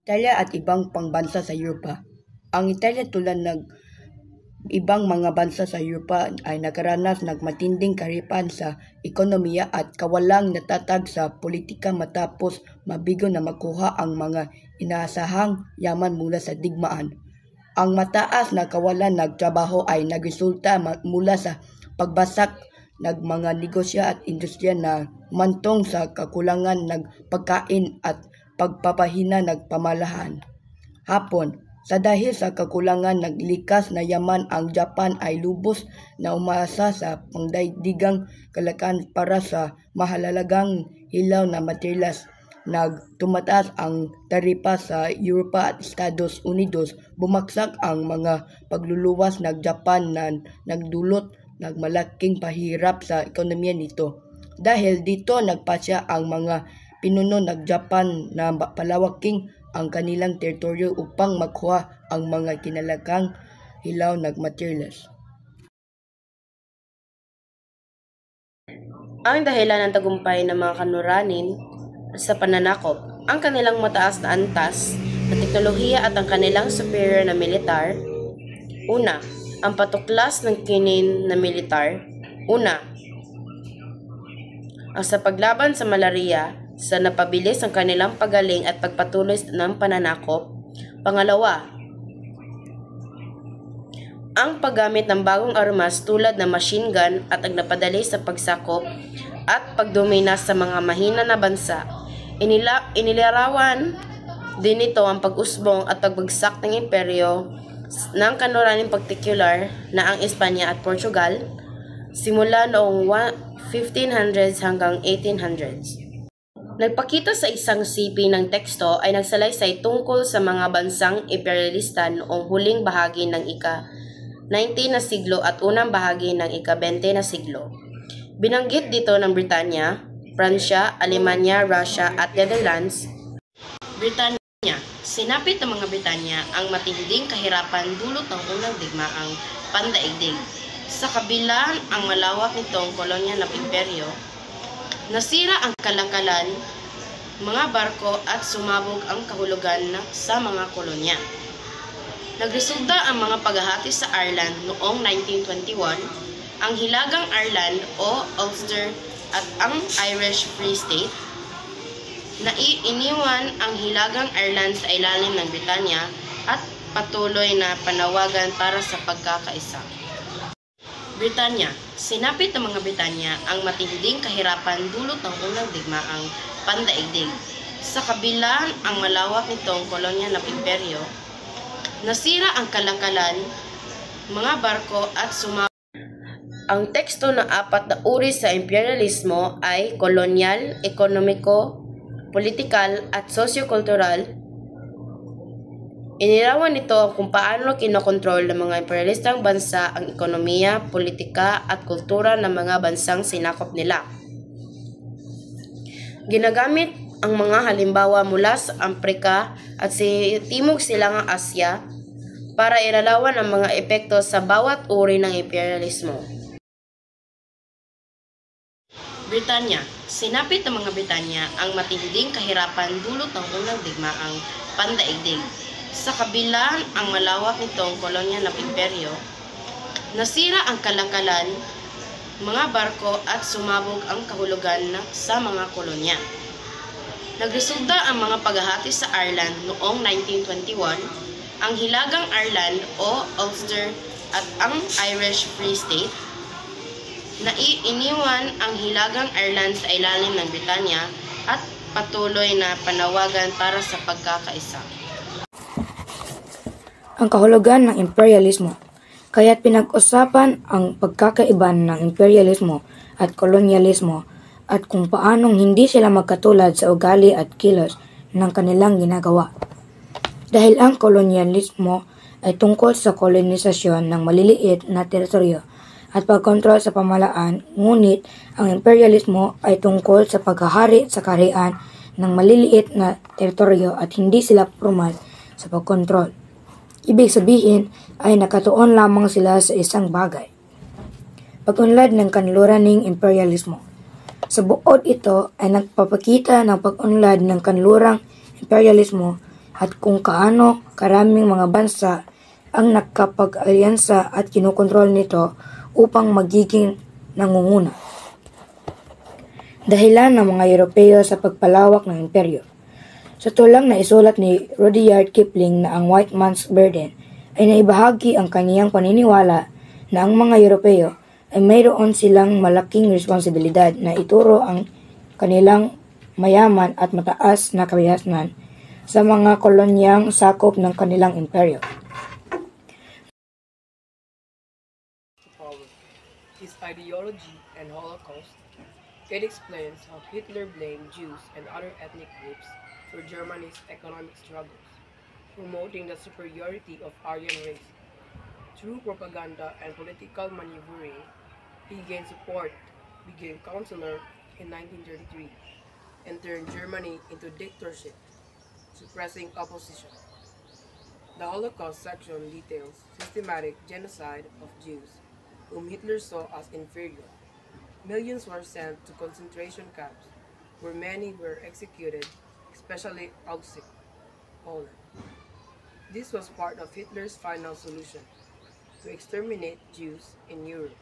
Italya at ibang pangbansa sa Europa. Ang Italya tulad ng ibang mga bansa sa Europa ay nakaranas ng matinding kahirapan sa ekonomiya at kawalang natatag sa politika matapos mabigo na makuha ang mga inaasahang yaman mula sa digmaan. Ang mataas na kawalan ng trabaho ay nagresulta mula sa pagbasak ng mga negosyo at industriya na mantong sa kakulangan ng pagkain at pagpapahina ng pamalahan. Hapon, sa dahil sa kakulangan ng likas na yaman, ang Japan ay lubos na umaasa sa pangdaigdigang kalakaran para sa mahalagang hilaw na materyales. Tumataas ang taripa sa Europa at Estados Unidos, bumaksak ang mga pagluluwas ng Japan na nagdulot ng malaking pahirap sa ekonomiya nito. Dahil dito nagpasya ang mga pinuno ng Japan na palawaking ang kanilang teritoryo upang makuha ang mga kinalagang hilaw na materyales. Ang dahilan ng tagumpay ng mga kanluranin sa pananakop, ang kanilang mataas na antas na teknolohiya at ang kanilang superior na militar. Una, ang patuklas ng kinin na militar. Una, ang sa paglaban sa malaria, sa napabilis ang kanilang pagaling at pagpatuloy ng pananakop. Pangalawa, ang paggamit ng bagong armas tulad ng machine gun at ang napadali sa pagsakop at pagdomina sa mga mahina na bansa. Inilarawan din ito ang pag-usbong at pagbagsak ng imperyo ng kanluranin particular na ang Espanya at Portugal simula noong 1500s hanggang 1800s. Nagpakita sa isang sipi ng teksto ay nagsalaysay tungkol sa mga bansang imperialista noong huling bahagi ng ika-19 na siglo at unang bahagi ng ika-20 na siglo. Binanggit dito ng Britanya, Pransya, Alemanya, Russia at Netherlands. Britanya, sinapit ng mga Britanya ang matinding kahirapan dulot ng unang digmaang pandaigdig. Sa kabila ang malawak nitong kolonya ng imperyo, nasira ang kalakalan, mga barko at sumabog ang kahulugan sa mga kolonya. Nagresulta ang mga paghahati sa Ireland noong 1921, ang Hilagang Ireland o Ulster at ang Irish Free State. Iniwan ang Hilagang Ireland sa ilalim ng Britanya at patuloy na panawagan para sa pagkakaisa. Britanya, sinapit ng mga Britanya ang matinding kahirapan dulot ng unang digmaang pandaigdig. Sa kabila ang malawak nitong kolonya ng imperyo, nasira ang kalakalan, mga barko at sumabog. Ang teksto ng apat na uri sa imperialismo ay kolonyal, ekonomiko, politikal at sosyo-kultural. Inirawan nito kung paano kinokontrol ng mga imperialistang bansa ang ekonomiya, politika at kultura ng mga bansang sinakop nila. Ginagamit ang mga halimbawa mula sa Afrika at sa Timog Silangang Asya para ilarawan ang mga epekto sa bawat uri ng imperialismo. Britanya, sinapit ng mga Britanya ang matinding kahirapan dulot ng unang digmaang pandaigdig. Sa kabila ang malawak nitong kolonya ng imperyo, nasira ang kalakalan, mga barko at sumabog ang kahulugan sa mga kolonya. Nagresulta ang mga paghahati sa Ireland noong 1921, ang Hilagang Ireland o Ulster at ang Irish Free State. Iniwan ang Hilagang Ireland sa ilalim ng Britanya at patuloy na panawagan para sa pagkakaisa. Ang kahulugan ng imperialismo, kaya't pinag-usapan ang pagkakaiba ng imperialismo at kolonyalismo at kung paanong hindi sila magkatulad sa ugali at kilos ng kanilang ginagawa. Dahil ang kolonyalismo ay tungkol sa kolonisasyon ng maliliit na teritoryo at pagkontrol sa pamahalaan, ngunit ang imperialismo ay tungkol sa paghahari sa kaharian ng maliliit na teritoryo at hindi sila formal sa pagkontrol. Ibig sabihin ay nakatuon lamang sila sa isang bagay. Pag-unlad ng kanluraning imperialismo. Sa buod ito ay nagpapakita ng pag-unlad ng kanlurang imperialismo at kung kaano karaming mga bansa ang nakapag-alyansa at kinukontrol nito upang magiging nangunguna. Dahilan ng mga Europeo sa pagpalawak ng imperyo. Sa tulang na isulat ni Rudyard Kipling na ang White Man's Burden ay naibahagi ang kaniyang paniniwala na ang mga Europeo ay mayroon silang malaking responsibilidad na ituro ang kanilang mayaman at mataas na kayahanan sa mga kolonyang sakop ng kanilang imperyo. Power. His ideology and Holocaust. It explains how Hitler blamed Jews and other ethnic groups for Germany's economic struggles, promoting the superiority of Aryan race. Through propaganda and political maneuvering, he gained support, became councillor in 1933, and turned Germany into dictatorship, suppressing opposition. The Holocaust section details systematic genocide of Jews, whom Hitler saw as inferior. Millions were sent to concentration camps, where many were executed, especially Auschwitz, Poland. This was part of Hitler's final solution, to exterminate Jews in Europe.